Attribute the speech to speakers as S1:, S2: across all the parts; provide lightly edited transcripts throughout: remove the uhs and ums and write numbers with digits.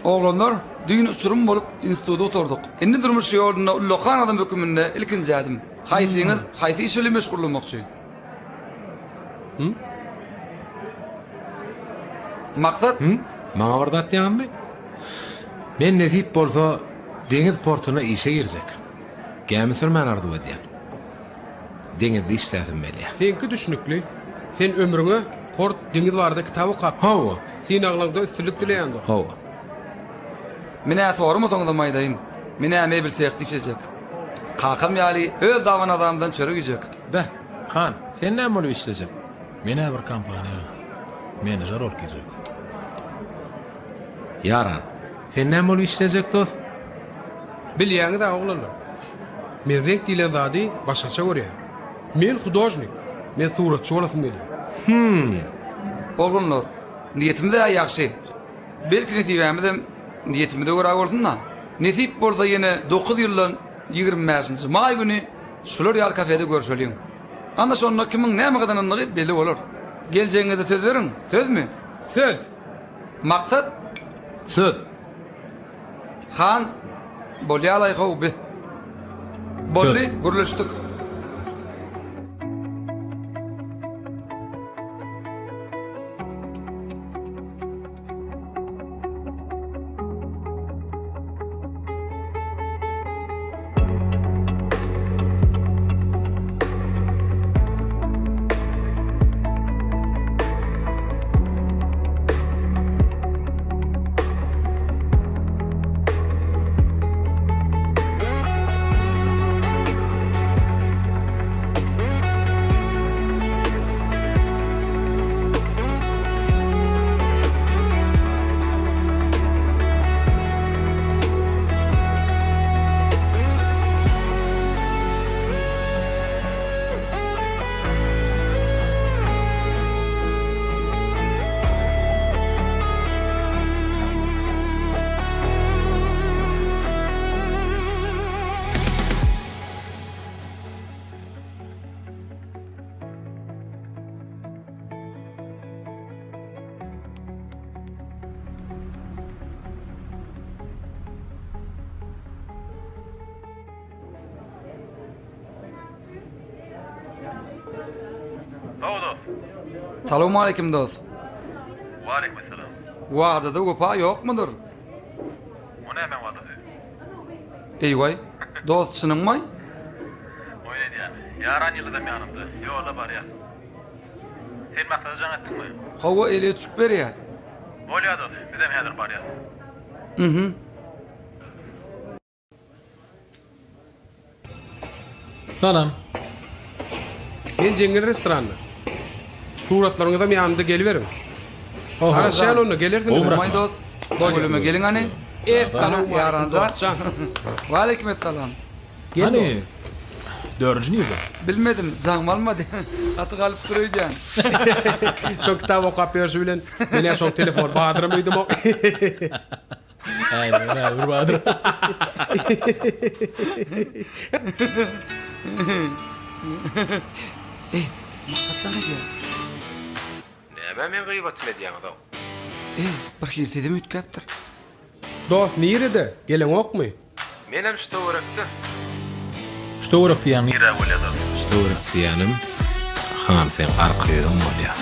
S1: Oğlanlar düýün uçurum bolup institutda oturduk. Endi durmuş ýolunda Ullokan adam höküminde ilkinji adım. Haýsyňyz haýsy iş bilen meşgul bolmakçy? Maksat?
S2: Maňa bir dat diýänmi? Men nesip bolsa deňiz portuna işe girsek. Gämi sürmän ardy edýän. Deňizde işläsim belýär.
S3: Senki düşnükli. Sen ömrüňe port deňiz barada kitap okap.
S2: Hawa.
S3: Sen aglaňda üstünlük dileýändi.
S2: Hawa.
S1: Mine sorum soňda maýdaýyn. Mine äme bilsek diýjek. Kakam ýaly öz dawan adamdan çörügijek.
S2: Be, han, sen näme bolup işlejek?
S4: Mene bir kampanya menajer ol gidecek.
S2: Yaran, sen näme bolup işlejek dost?
S3: Bilýäňiz aglalar. Men renk diýilen zady başgaça görýär. Men hudojnik. Men suratçy bolasym gelýär.
S1: Oğlanlar, niyetimde ýaxşy. Belki nesibämizem niyetimde görä bolsun da. Nesip bolsa ýene 9 ýyldan 25-nji may güni şular ýal kafede görüşeliň. Anda şonda kimiň näme gadanlygy belli bolar. Geljeňizde söz beriň, sözmü?
S3: Söz.
S1: Maksat?
S2: Söz.
S1: Han, bolýalay howby. Boldy, gürleşdik. Salamu aleyküm dost.
S5: Wa aleykum selam.
S1: Wagda gopa yok mudur?
S5: O näme wagdy?
S1: Eýway, dost sınınmay?
S5: O ne diýär? Yaran ýylda ýanymda. Ýolda bar ýa. Sen maksada jaň etdiňmi?
S1: Hawa ele çük berýär.
S5: Bolýar dost. Bizem häzir bar ýa.
S4: Salam.
S3: Men jeňil restoranda. Suratlaryňyza ýanymda geliberiň. Haraşan onu gelirsin.
S1: Olmay dost. Bolüme gelin hani.
S3: Salam
S1: yaranca. Wa aleykum selam.
S4: Hani 4-nji ýylda.
S1: Bilmedim, zaň almady. Aty galyp durýan.
S3: Şo kitap okap berşi bilen mene şo telefon badyrmydymy?
S4: Aynen, bir badır.
S1: Maqtatsan edýär.
S2: Näme men gıýbat edýän adam?
S1: Bir hirsedem ütkepdir.
S3: Dost nirede? Gelen okmy?
S2: Menem şo örekdi.
S4: Što urak diýän?
S5: Ýere bolýar dost.
S2: Şo örek diýenim. Han sen arka ýören bolýar.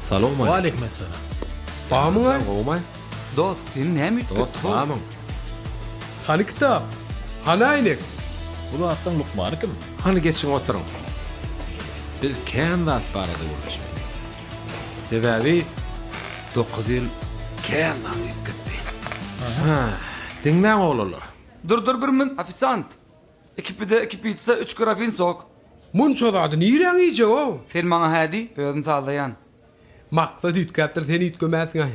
S2: Salam
S4: Wa aleykum selam.
S3: Bamyň?
S2: Gowmay.
S1: Dost, sen näme
S2: Dost,
S1: ütkepdir?
S2: bamyň.
S3: Hani kitap? Hani aynek?
S4: Ulu atdan Lukmany kim?
S2: Hani geçin oturuň. Biz kän zat barada görüşmek. Sebäbi 9 ýyl kän zat gitdi. Dinläň oglalar.
S1: Dur bir min, afisant. İki pizza, 3 grafin sok.
S3: Munço zady nireň iýje o?
S1: Sen maňa hädi, özüm sallaýan.
S3: Maksat ütkepdir seni ütkemäsiň ay.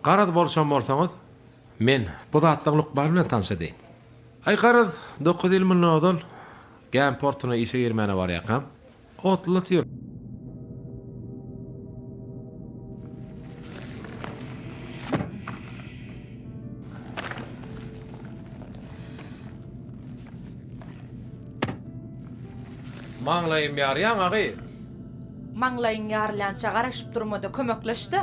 S2: Garad bolşan bolsaňyz, men bu zatlyň Lukman bilen tanşadym. Ay garad 9 ýyl bilen odal gän portuna işe girmäne barýakam. Otlatýar. Maňlaýym ýarýan agy.
S6: Maňlaýyň ýarlança garaşyp durmada kömekleşdi.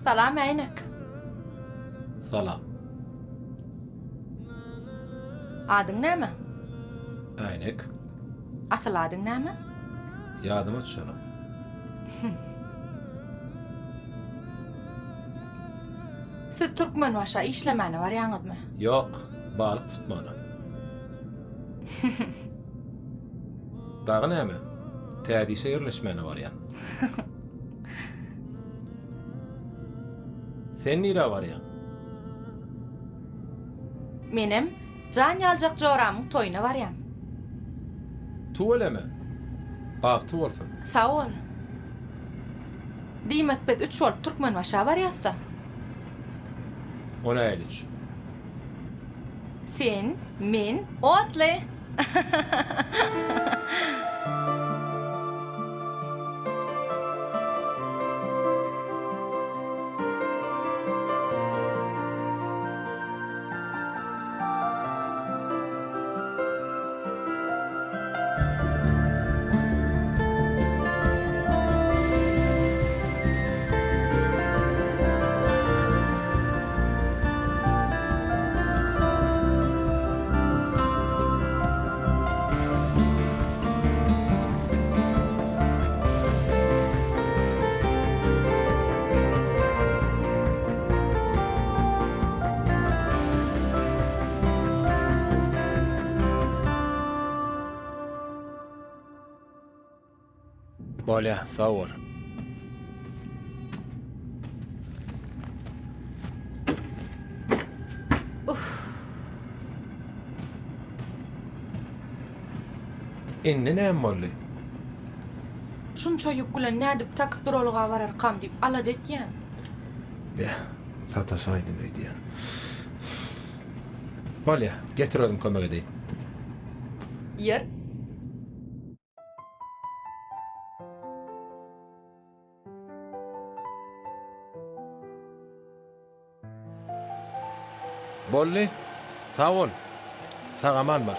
S6: Salam Aynak.
S2: Salam.
S6: Adyň näme?
S2: Aynek.
S6: Asıl adyň näme?
S2: Ýadyma düşenok.
S6: Siz Türkmen başa işlemeni barýaňyzmy?
S2: Yok, balık tutmana. Dağı näme? Tädise ýerleşmeni barýan. Sen nire barýan?
S6: Menem jan ýaljak joramyň toýuna barýan.
S2: Tu eleme. Bagty bolsun.
S6: Sağ ol. Diýmek biz 3 bolup Türkmen başa barýarsa.
S2: Ona eliç.
S6: Sen, men, otly.
S2: Bolya, sağ ol. Inni näme boldy?
S6: Şunça ýük bilen nädip takip bir olga bararkam diýip alad etýän.
S2: Be, sataşaýdym öýdýän. Bolya, getirelim kömek edeýin.
S6: Yer.
S2: Bolly, sağ ol. Sagaman bar.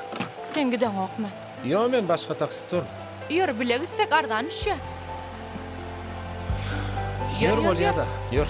S6: Sen giden okma.
S2: Yo, men başga taksi tur.
S6: Yer bile gitsek ardan düşýär.
S2: Yer bolýa da, yer.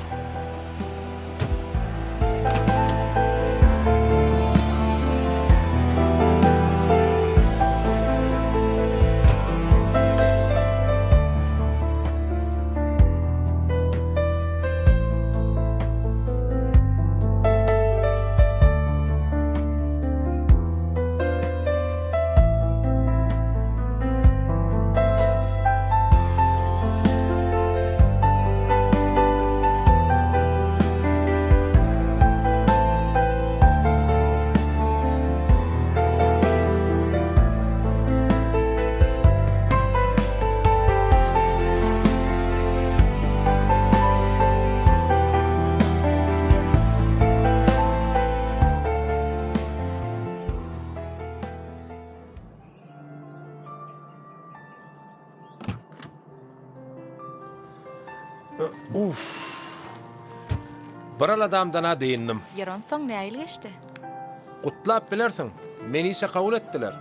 S2: Baral adamdan ha deyindim.
S6: Yer on soň näil geçdi?
S2: Kutlap bilersin. Meni ise kabul ettiler.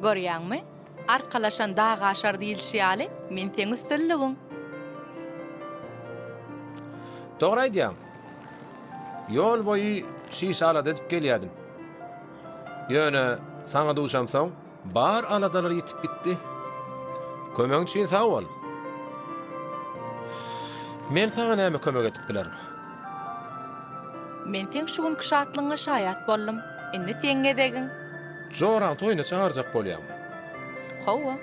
S6: Görýäňmi? Arkalaşan dağa aşar diýilşýäli, men seň üstünligin.
S2: Doğru aýdýam. Yol boyu şiş alad edip gelýärdim. Ýöne saňa duşamsaň, bar aladalar ýetip gitdi. Kömeň üçin sağ ol. Men saňa näme kömek edip bilerim?
S6: Men seň şu günkü şatlygyňa şaýat boldum. Indi seň edegin.
S2: Joran toýuna çağırjak bolýarmy?
S6: Hawa.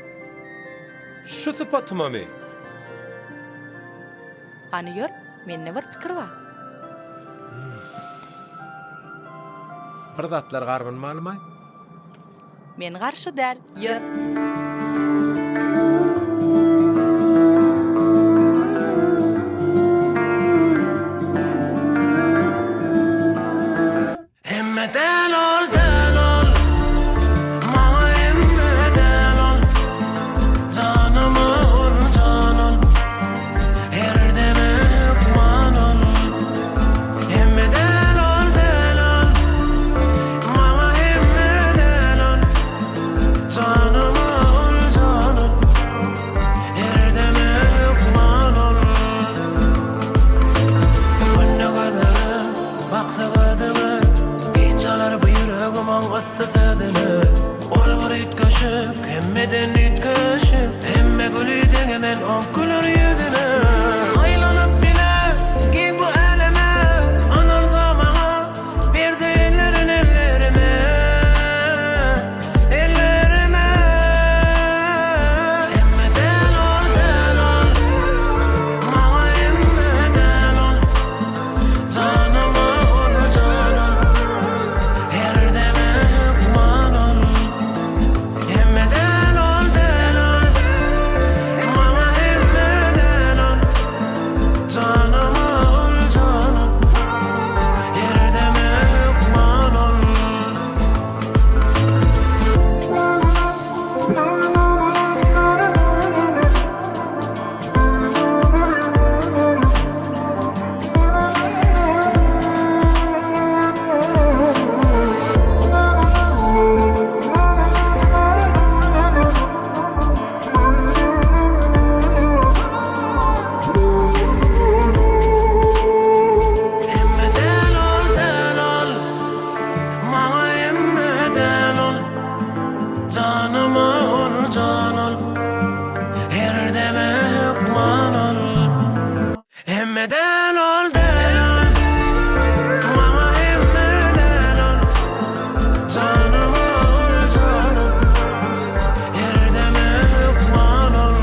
S2: Şu sypatyma me.
S6: Hani ýör, mende bir pikir bar.
S2: bir zatlar garbyn malymay.
S6: Men garşy däl. Ýer.
S7: Hemmeden ol, mağa hemmeden ol, canım ol, can ol, her deme hükman ol. Hemmeden ol, mağa hemmeden ol, canım ol, can ol, her deme hükman ol. Günne gözlerim, baksa gözüme, Ginjalar bu yüreğim angatsa sözünü. Ol var itköşük, hemmeden itköşük, hemme gülü degemen on gülür yüzünü. Aylanıp bile giy bu eleme, anar zamana berdi ellerin ellerime, ellerime. Hemmeden ol, mağa hemmeden ol, canım ol, can ol, her deme hükman ol. Hemmeden ol, mağa hemmeden ol, canım ol, can ol, her deme hükman ol. Hemmeden ol, mağa hemmeden ol, canım ol, can ol, her deme hükman ol. Hemmeden ol, mağa hemmeden ol, canım ol, can ol, her deme hükman ol.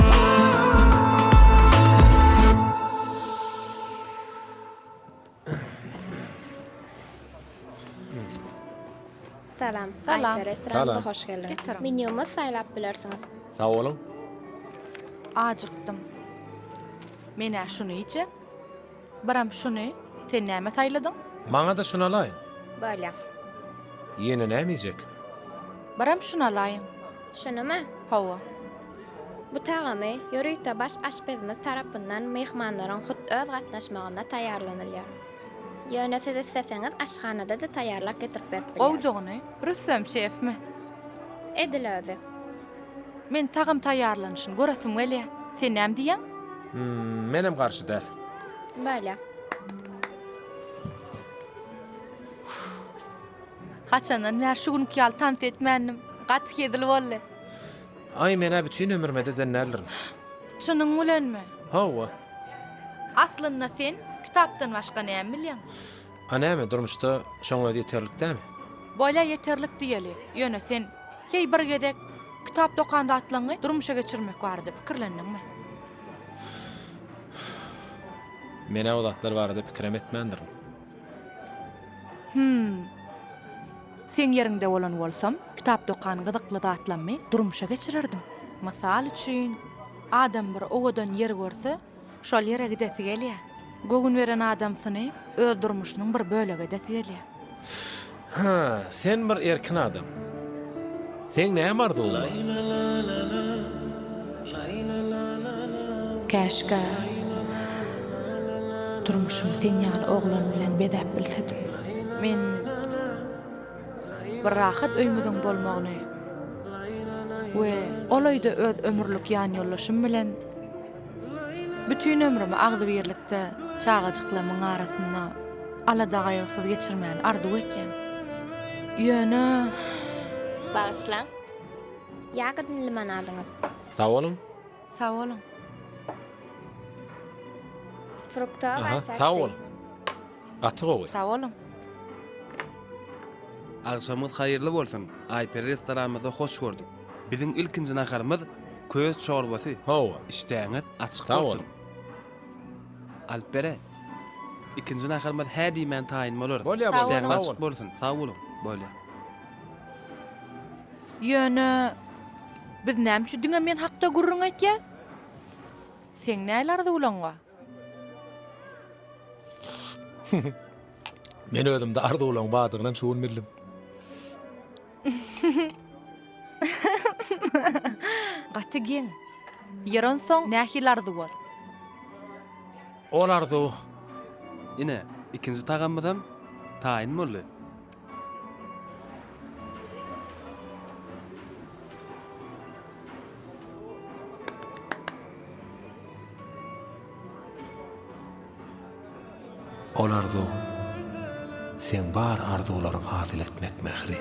S8: Salam.
S6: Salam.
S8: Ayper restoranına
S2: Salam.
S8: hoş geldiniz.
S6: Getirem.
S8: Menyumy saylap bilersiniz.
S2: Sağ olun.
S6: Ajykdym. Mene şunu içe. Baram şunu. Sen näme saýladyň?
S2: Maňa da şuna alayın.
S8: Böyle.
S2: Yeni nämeyjek?
S6: Baram şunu alaýyn.
S8: Şunumy?
S6: Hawa.
S8: Bu taýamy ýörükde baş aşpezimiz tarapyndan mehmanlaryň hut öz gatnaşmagyna taýýarlanylýar. Ýöne siz isteseňiz aşhanada da taýýarlap getirip berip bilýär.
S6: Gowdugyny Rüstem şefmi?
S8: Edil özi.
S6: Men tagym taýýarlanyşyny göresim gelýär. Sen näme diýäň?
S2: Menem garşy däl.
S8: Böyle.
S6: Haçandan mer şu günki ýaly tans etmändim. Gaty kedil bolla.
S2: Ay mene bütün ömürmede denlerlerim.
S6: Şunun bilenmi?
S2: Hawa.
S6: Aslynda sen kitapdan başga näme bilýän?
S2: Anäme durmuşda şoňa ýeterlikdämi?
S6: Boýla ýeterlik diýeli. Ýöne sen hey bir gezek kitap dokanda atlaňy durmuşa geçirmek bar diýip pikirlendiňmi?
S2: Mene o zatlar barada pikirem etmendirim.
S6: Sen ýerinde bolan bolsam, kitap dokany gyzykly zatlanmy durmuşa geçirirdim. Mysal üçin, adam bir owadan yer görse, şol ýere gidesi gelýär. Gogun veren adamsyny öz durmuşynyň bir bölegi desi gelýär.
S2: Ha, sen bir erkin adam. Sen näme arzuwlar?
S6: Käşke durmuşymy sen ýaly oglan bilen bedäp bilsedim. Men bir rahat öýmüziň bolmagyny we olaýda öz ömürlük ýan ýollaşym bilen bütün ömrümi agdy birlikde çağajyklamyň arasynda aladagaýysyz geçirmän arzuw etken. Ýöne
S8: Bağışlan. Ýagydyn limanadyňyz.
S2: Sağ olun.
S6: sağ olun.
S8: Frukta
S2: Aha,
S8: we saksy.
S2: sağ ol. Gaty gowy.
S6: Sağ olun.
S9: Akşamyz hayırlı bolsun. Ayper restoranymyza hoş gördük. Biziň ilkinji naharymyz köz çorbasy.
S2: Hawa.
S9: İştäňiz açyk
S2: Sağ
S9: bolsun.
S2: olun.
S9: Alpere. İkinji naharymyz hädi men taýyn bolar.
S2: Bolýar,
S6: Sağ
S9: İştäňiz
S6: olun.
S9: açyk bolsun. Sağ olun. bolýar.
S6: Ýöne biz näme diňe men hakda gurrun etýäs? Sen nälerdi ulaňa?
S2: Men özümde ardy ulan badygyndan şuun bildim.
S6: Gaty geň. Ýaran soň nähilardy bar?
S2: Ol ardy
S9: Ine, ikinji tagamydan taýin boldy.
S2: ol ardy. Sen bar arzuwlaryň hasyl etmek mehri.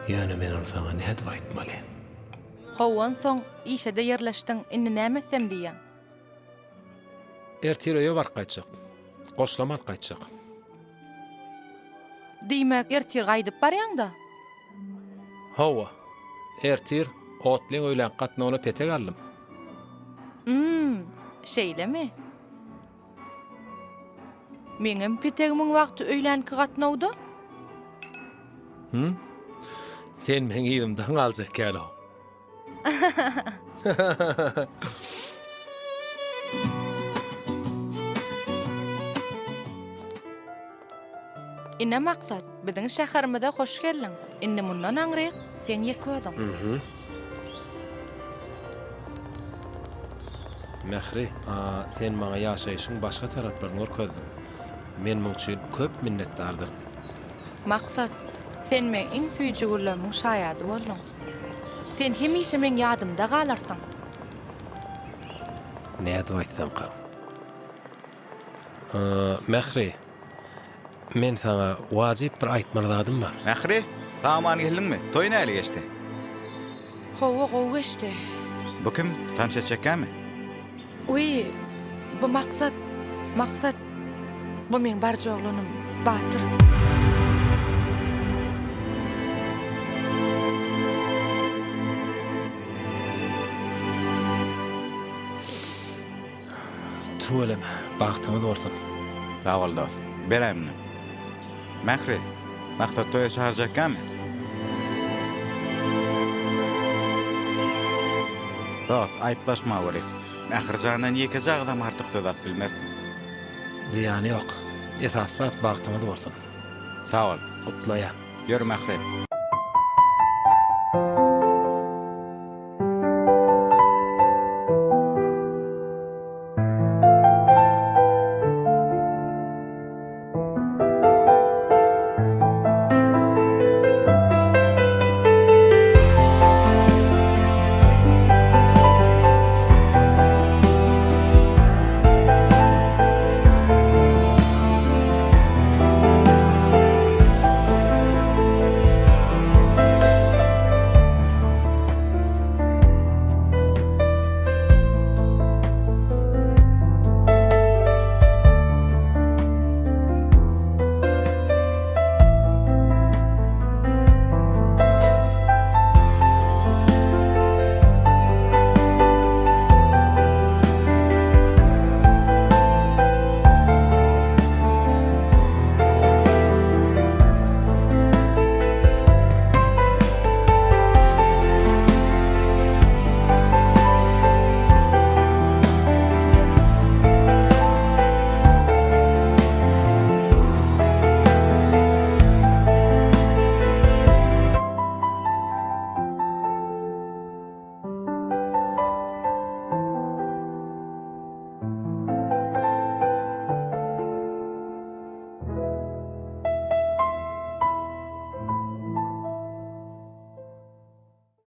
S2: Ýöne men onu sana näde aýtmaly?
S6: Howan soň işede ýerleşdiň, indi näme etsem diýen?
S2: Ertireýe bar gaýtjak. Goşlamak gaýtjak.
S6: Diýmek ertir gaýdyp barýaň-da.
S2: Hawa. Ertir otlyň öýlen gatnawyna petek aldym.
S6: Şeýlemi? Meňem petegimin wagty öýlenki gatnawda?
S2: Sen men ýerimden aljak gelo.
S6: Ine maksat, biziň şäherimize hoş geldiň. Indi mundan aňryk sen ýeködüň.
S2: Mehri, sen maňa ýaşaýyşyň başga taraplaryny görkezdiň. Men muň üçin köp minnetdardym.
S6: Maksat, sen men iň süýji güllämiň şaýady boldun. Sen hemişe men ýadymda galarsyň.
S2: Näde aýtsam ka? Mehri, men sana wajyp bir aýtmaladym bar.
S10: Mähri, tamam geldiňmi? Toý näle geçdi?
S6: Howa gowy geçdi.
S10: Bu kim? Tanşa çekkämi?
S6: Uy, bu maksat. Bu men barja oglanym, Batyr.
S2: Tuğlem, bagtyňy dorsun.
S10: Sağ ol dost. Beremni. Mähri, maksat toýa çağırjakkämi? Dost, aýtlaşma gerek. Mähri jagyndan ýeke jagdan artyk söz aýdyp bilmerdim.
S2: Ziýany ýok. Esasat bagtyňy dorsun.
S10: Sağ ol.
S2: Gutlaýa.
S10: Ýör Mähri.